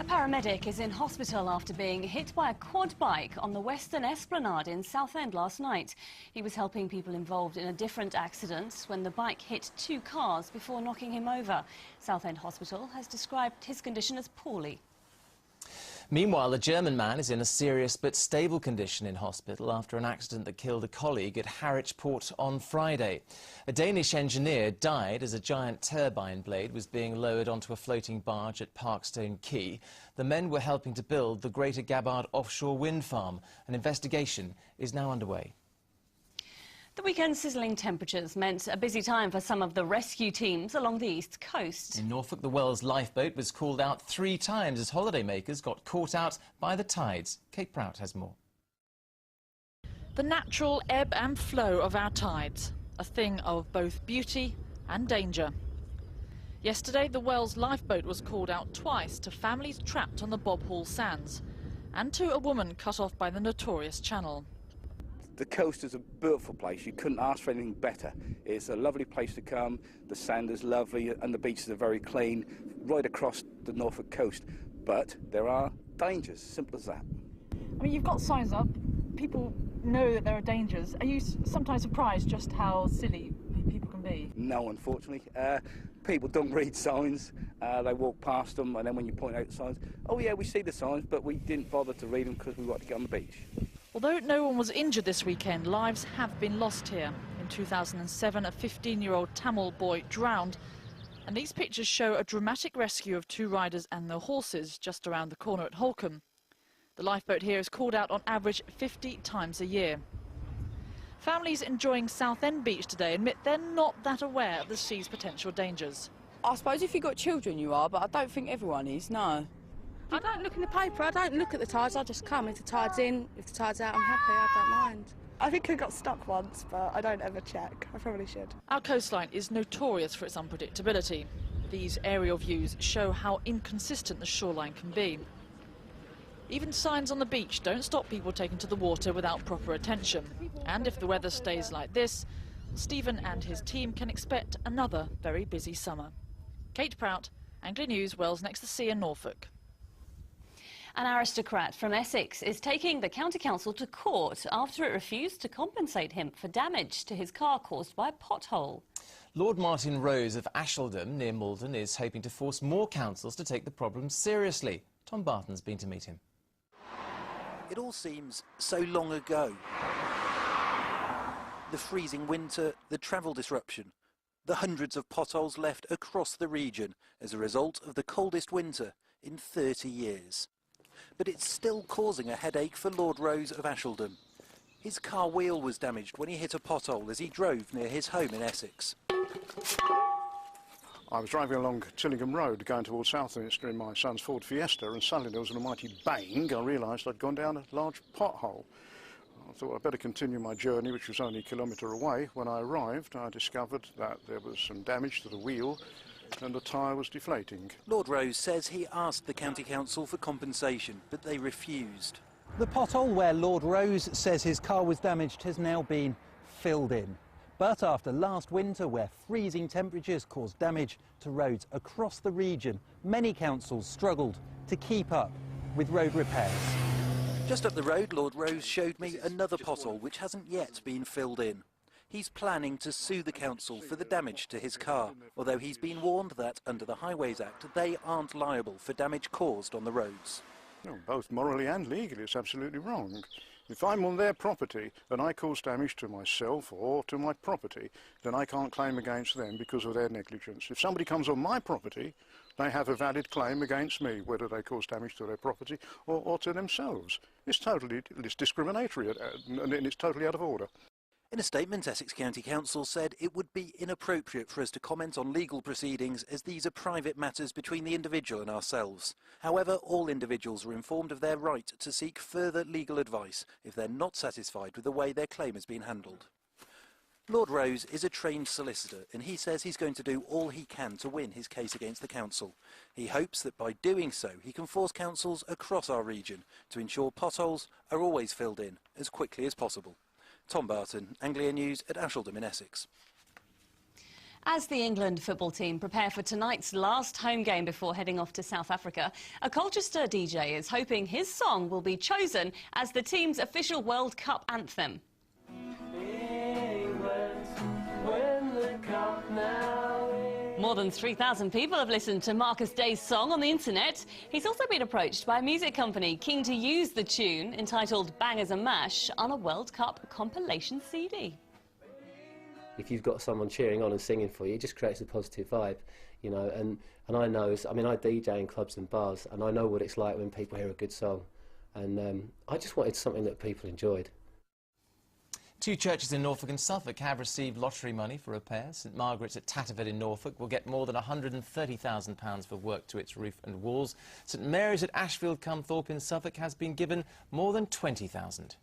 paramedic is in hospital after being hit by a quad bike on the Western Esplanade in Southend last night. He was helping people involved in a different accident when the bike hit two cars before knocking him over. Southend Hospital has described his condition as poorly. Meanwhile, a German man is in a serious but stable condition in hospital after an accident that killed a colleague at Harwich port on Friday. A Danish engineer died as a giant turbine blade was being lowered onto a floating barge at Parkstone Quay. The men were helping to build the Greater Gabbard offshore wind farm. An investigation is now underway. The weekend's sizzling temperatures meant a busy time for some of the rescue teams along the east coast. In Norfolk, the Wells lifeboat was called out 3 times as holidaymakers got caught out by the tides. Kate Prout has more. The natural ebb and flow of our tides, a thing of both beauty and danger. Yesterday, the Wells lifeboat was called out twice to families trapped on the Potholes sands and to a woman cut off by the notorious channel. The coast is a beautiful place. You couldn't ask for anything better. It's a lovely place to come. The sand is lovely and the beaches are very clean right across the Norfolk coast. But there are dangers, simple as that. I mean, you've got signs up. People know that there are dangers. Are you sometimes surprised just how silly people can be? No, unfortunately. People don't read signs. They walk past them, and then when you point out the signs, oh yeah, we see the signs, but we didn't bother to read them because we wanted to get on the beach. Although no one was injured this weekend, lives have been lost here. In 2007, a 15-year-old Tamil boy drowned, and these pictures show a dramatic rescue of 2 riders and their horses just around the corner at Holcombe. The lifeboat here is called out on average 50 times a year. Families enjoying Southend Beach today admit they're not that aware of the sea's potential dangers. I suppose if you've got children you are, but I don't think everyone is, no. I don't look in the paper, I don't look at the tides, I just come. If the tide's in, if the tide's out, I'm happy, I don't mind. I think I got stuck once, but I don't ever check. I probably should. Our coastline is notorious for its unpredictability. These aerial views show how inconsistent the shoreline can be. Even signs on the beach don't stop people taking to the water without proper attention. And if the weather stays like this, Stephen and his team can expect another very busy summer. Kate Prout, Anglia News Wells next to sea in Norfolk. An aristocrat from Essex is taking the County Council to court after it refused to compensate him for damage to his car caused by a pothole. Lord Martin Rose of Asheldham, near Malden, is hoping to force more councils to take the problem seriously. Tom Barton's been to meet him. It all seems so long ago. The freezing winter, the travel disruption, the hundreds of potholes left across the region as a result of the coldest winter in 30 years. But it's still causing a headache for Lord Rose of Asheldham. His car wheel was damaged when he hit a pothole as he drove near his home in Essex. I was driving along Tillingham Road going towards Southminster in my son's Ford Fiesta, and suddenly there was an almighty bang. I realised I'd gone down a large pothole. I thought I'd better continue my journey, which was only a kilometre away. When I arrived, I discovered that there was some damage to the wheel and the tyre was deflating. Lord Rose says he asked the County Council for compensation, but they refused. The pothole where Lord Rose says his car was damaged has now been filled in. But after last winter, where freezing temperatures caused damage to roads across the region, many councils struggled to keep up with road repairs. Just up the road, Lord Rose showed me another pothole which hasn't yet been filled in. He's planning to sue the council for the damage to his car, although he's been warned that under the Highways Act they aren't liable for damage caused on the roads. No, both morally and legally, it's absolutely wrong. If I'm on their property and I cause damage to myself or to my property, then I can't claim against them because of their negligence. If somebody comes on my property, they have a valid claim against me, whether they cause damage to their property or to themselves. It's discriminatory and it's totally out of order. In a statement, Essex County Council said it would be inappropriate for us to comment on legal proceedings as these are private matters between the individual and ourselves. However, all individuals are informed of their right to seek further legal advice if they're not satisfied with the way their claim has been handled. Lord Rose is a trained solicitor and he says he's going to do all he can to win his case against the council. He hopes that by doing so he can force councils across our region to ensure potholes are always filled in as quickly as possible. Tom Barton, Anglia News at Asheldham in Essex. As the England football team prepare for tonight's last home game before heading off to South Africa, a Colchester DJ is hoping his song will be chosen as the team's official World Cup anthem. More than 3,000 people have listened to Marcus Day's song on the internet. He's also been approached by a music company keen to use the tune, entitled Bangers and Mash, on a World Cup compilation CD. If you've got someone cheering on and singing for you, it just creates a positive vibe, you know, and I know, I mean, I DJ in clubs and bars, and I know what it's like when people hear a good song, and I just wanted something that people enjoyed. 2 churches in Norfolk and Suffolk have received lottery money for repairs. St Margaret's at Tatterford in Norfolk will get more than £130,000 for work to its roof and walls. St Mary's at Ashfield-cum-Thorpe in Suffolk has been given more than £20,000.